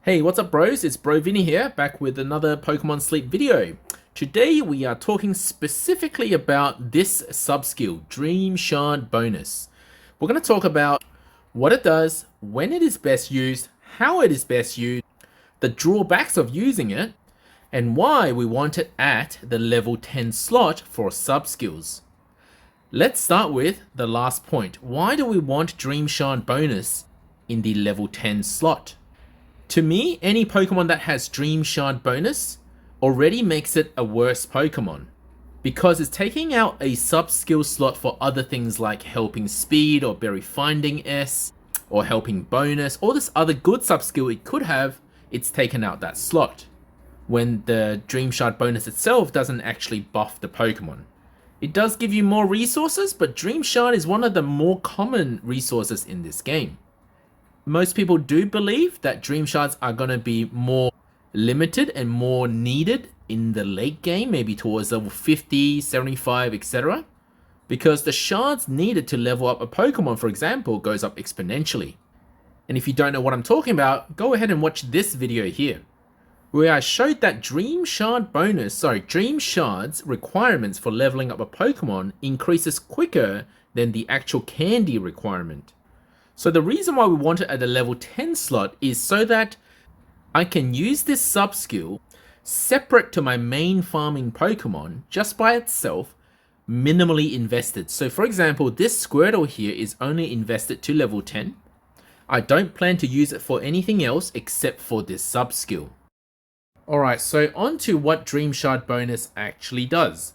Hey, what's up bros? It's Bro Vinny here, back with another Pokemon Sleep video. Today we are talking specifically about this subskill, Dream Shard Bonus. We're going to talk about what it does, when it is best used, how it is best used, the drawbacks of using it, and why we want it at the level 10 slot for subskills. Let's start with the last point. Why do we want Dream Shard Bonus in the level 10 slot? To me, any Pokemon that has Dream Shard Bonus already makes it a worse Pokemon, because it's taking out a sub-skill slot for other things like Helping Speed or Berry Finding S or Helping Bonus, or this other good sub-skill it could have. It's taken out that slot, when the Dream Shard Bonus itself doesn't actually buff the Pokemon. It does give you more resources, but Dream Shard is one of the more common resources in this game. Most people do believe that Dream Shards are going to be more limited and more needed in the late game, maybe towards level 50, 75, etc. Because the shards needed to level up a Pokemon, for example, goes up exponentially. And if you don't know what I'm talking about, go ahead and watch this video here, where I showed that Dream Shards requirements for leveling up a Pokemon increases quicker than the actual candy requirement. So the reason why we want it at the level 10 slot is so that I can use this sub-skill separate to my main farming Pokemon just by itself, minimally invested. So for example, this Squirtle here is only invested to level 10. I don't plan to use it for anything else except for this sub-skill. Alright, so on to what Dream Shard Bonus actually does.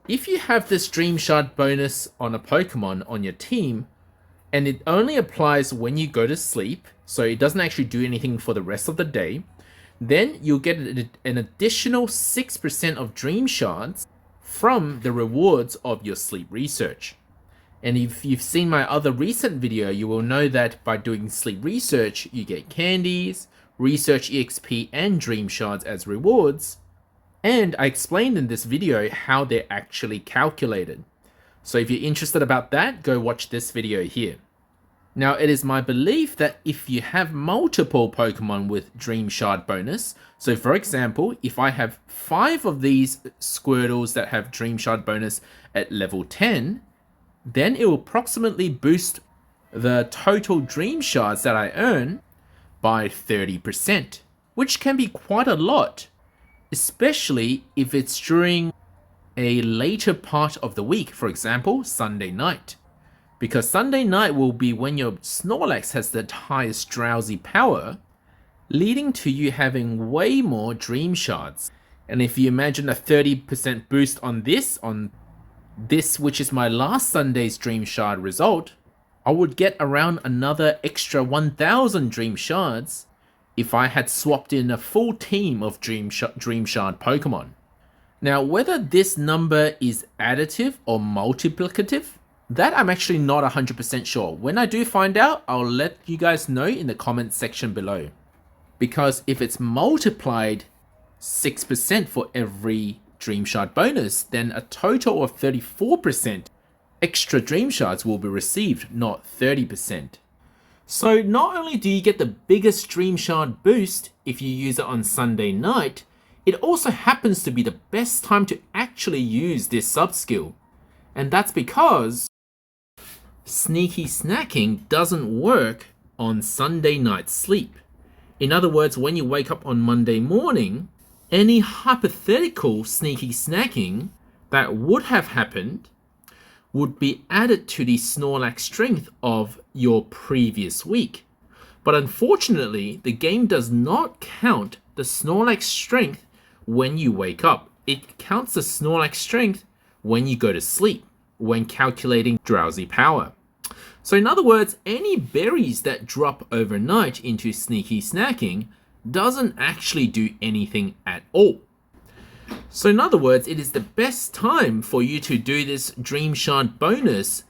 If you have this Dream Shard Bonus on a Pokemon on your team, and it only applies when you go to sleep, so it doesn't actually do anything for the rest of the day, then you'll get an additional 6% of Dream Shards from the rewards of your sleep research. And if you've seen my other recent video, you will know that by doing sleep research, you get candies, research EXP, and Dream Shards as rewards. And I explained in this video how they're actually calculated. So if you're interested about that, go watch this video here. Now, it is my belief that if you have multiple Pokemon with Dream Shard Bonus, so for example, if I have 5 of these Squirtles that have Dream Shard Bonus at level 10, then it will approximately boost the total Dream Shards that I earn by 30%, which can be quite a lot, especially if it's during a later part of the week, for example, Sunday night. Because Sunday night will be when your Snorlax has the highest drowsy power, leading to you having way more Dream Shards. And if you imagine a 30% boost on this, which is my last Sunday's Dream Shard result, I would get around another extra 1000 Dream Shards if I had swapped in a full team of Dream Shard Pokemon. Now, whether this number is additive or multiplicative, that I'm actually not 100% sure. When I do find out, I'll let you guys know in the comments section below. Because if it's multiplied 6% for every Dream Shard bonus, then a total of 34% extra Dream Shards will be received, not 30%. So not only do you get the biggest Dream Shard boost if you use it on Sunday night, it also happens to be the best time to actually use this sub-skill. And that's because sneaky snacking doesn't work on Sunday night sleep. In other words, when you wake up on Monday morning, any hypothetical sneaky snacking that would have happened would be added to the Snorlax strength of your previous week. But unfortunately, the game does not count the Snorlax strength when you wake up. It counts the Snorlax strength when you go to sleep, when calculating drowsy power. So in other words, any berries that drop overnight into sneaky snacking doesn't actually do anything at all. So in other words, it is the best time for you to do this Dream Shard bonus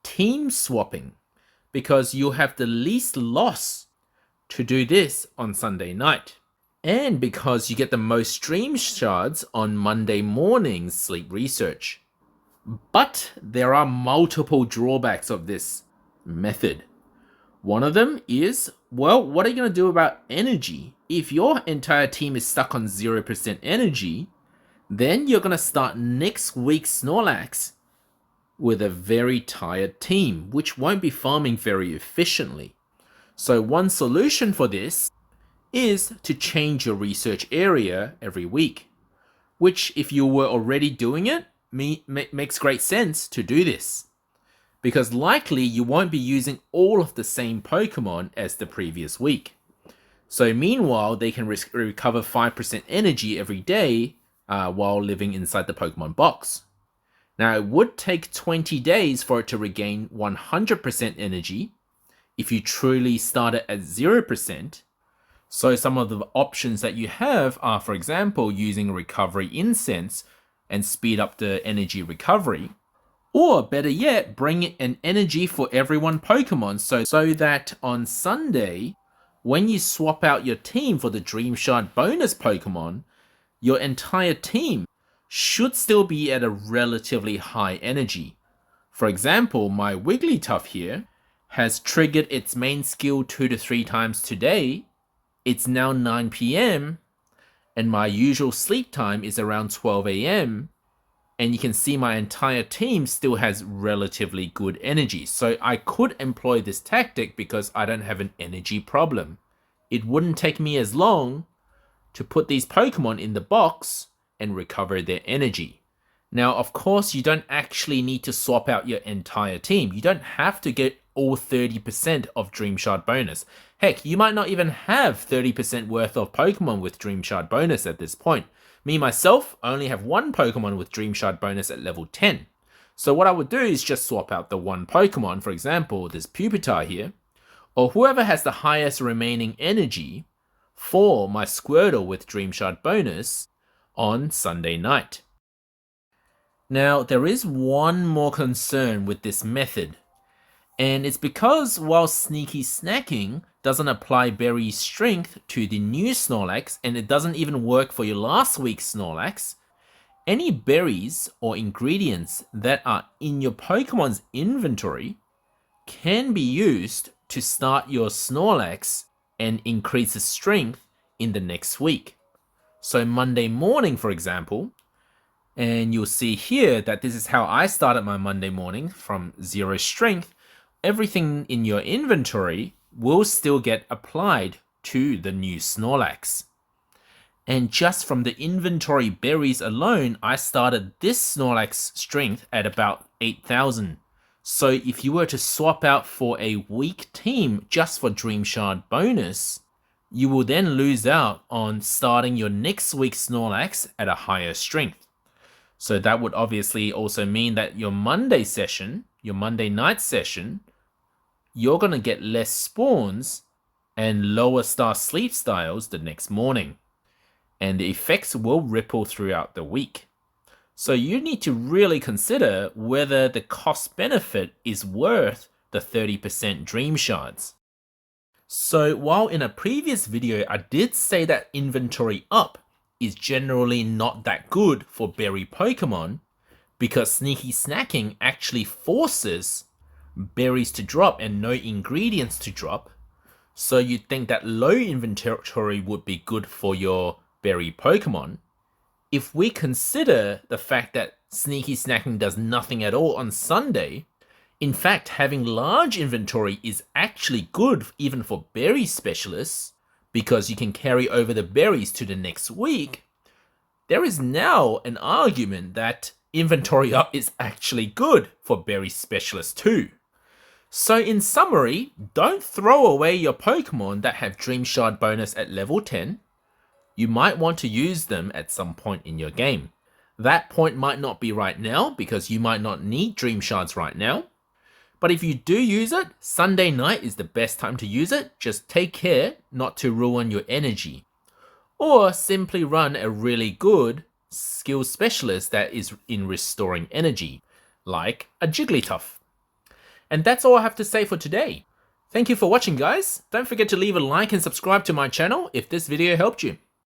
team swapping, because you'll have the least loss to do this on Sunday night. And because you get the most Dream Shards on Monday morning's sleep research. But there are multiple drawbacks of this method. One of them is, well, what are you going to do about energy if your entire team is stuck on 0% energy, then you're going to start next week's Snorlax with a very tired team, which won't be farming very efficiently. So one solution for this is to change your research area every week, which if you were already doing it, makes great sense to do this, because likely you won't be using all of the same Pokemon as the previous week. So meanwhile, they can recover 5% energy every day while living inside the Pokemon box. Now, it would take 20 days for it to regain 100% energy if you truly started at 0%. So some of the options that you have are, for example, using recovery incense and speed up the energy recovery. Or better yet, bring in an energy for every one Pokemon so that on Sunday, when you swap out your team for the Dream Shard bonus Pokemon, your entire team should still be at a relatively high energy. For example, my Wigglytuff here has triggered its main skill 2 to 3 times today. It's now 9 PM, and my usual sleep time is around 12 AM. And you can see my entire team still has relatively good energy. So I could employ this tactic because I don't have an energy problem. It wouldn't take me as long to put these Pokemon in the box and recover their energy. Now, of course, you don't actually need to swap out your entire team. You don't have to get all 30% of Dream Shard bonus. Heck, you might not even have 30% worth of Pokemon with Dream Shard bonus at this point. Me, myself, I only have one Pokemon with Dream Shard bonus at level 10. So what I would do is just swap out the one Pokemon, for example, this Pupitar here, or whoever has the highest remaining energy for my Squirtle with Dream Shard bonus on Sunday night. Now, there is one more concern with this method, and it's because while Sneaky Snacking doesn't apply berry strength to the new Snorlax, and it doesn't even work for your last week's Snorlax, any berries or ingredients that are in your Pokemon's inventory can be used to start your Snorlax and increase the strength in the next week. So Monday morning, for example, and you'll see here that this is how I started my Monday morning from 0 strength. Everything in your inventory will still get applied to the new Snorlax. And just from the inventory berries alone, I started this Snorlax strength at about 8,000. So if you were to swap out for a weak team just for Dream Shard bonus, you will then lose out on starting your next week's Snorlax at a higher strength. So that would obviously also mean that your Monday session, your Monday night session, you're going to get less spawns and lower star sleep styles the next morning. And the effects will ripple throughout the week. So you need to really consider whether the cost benefit is worth the 30% Dream Shards. So while in a previous video I did say that inventory up is generally not that good for berry Pokemon, because Sneaky Snacking actually forces berries to drop and no ingredients to drop, so you'd think that low inventory would be good for your berry Pokemon. If we consider the fact that Sneaky Snacking does nothing at all on Sunday, in fact having large inventory is actually good even for berry specialists, because you can carry over the berries to the next week. There is now an argument that inventory up is actually good for berry specialists too. So in summary, don't throw away your Pokemon that have Dream Shard bonus at level 10. You might want to use them at some point in your game. That point might not be right now because you might not need Dream Shards right now. But if you do use it, Sunday night is the best time to use it. Just take care not to ruin your energy. Or simply run a really good skill specialist that is in restoring energy, like a Jigglytuff. And that's all I have to say for today. Thank you for watching, guys. Don't forget to leave a like and subscribe to my channel if this video helped you.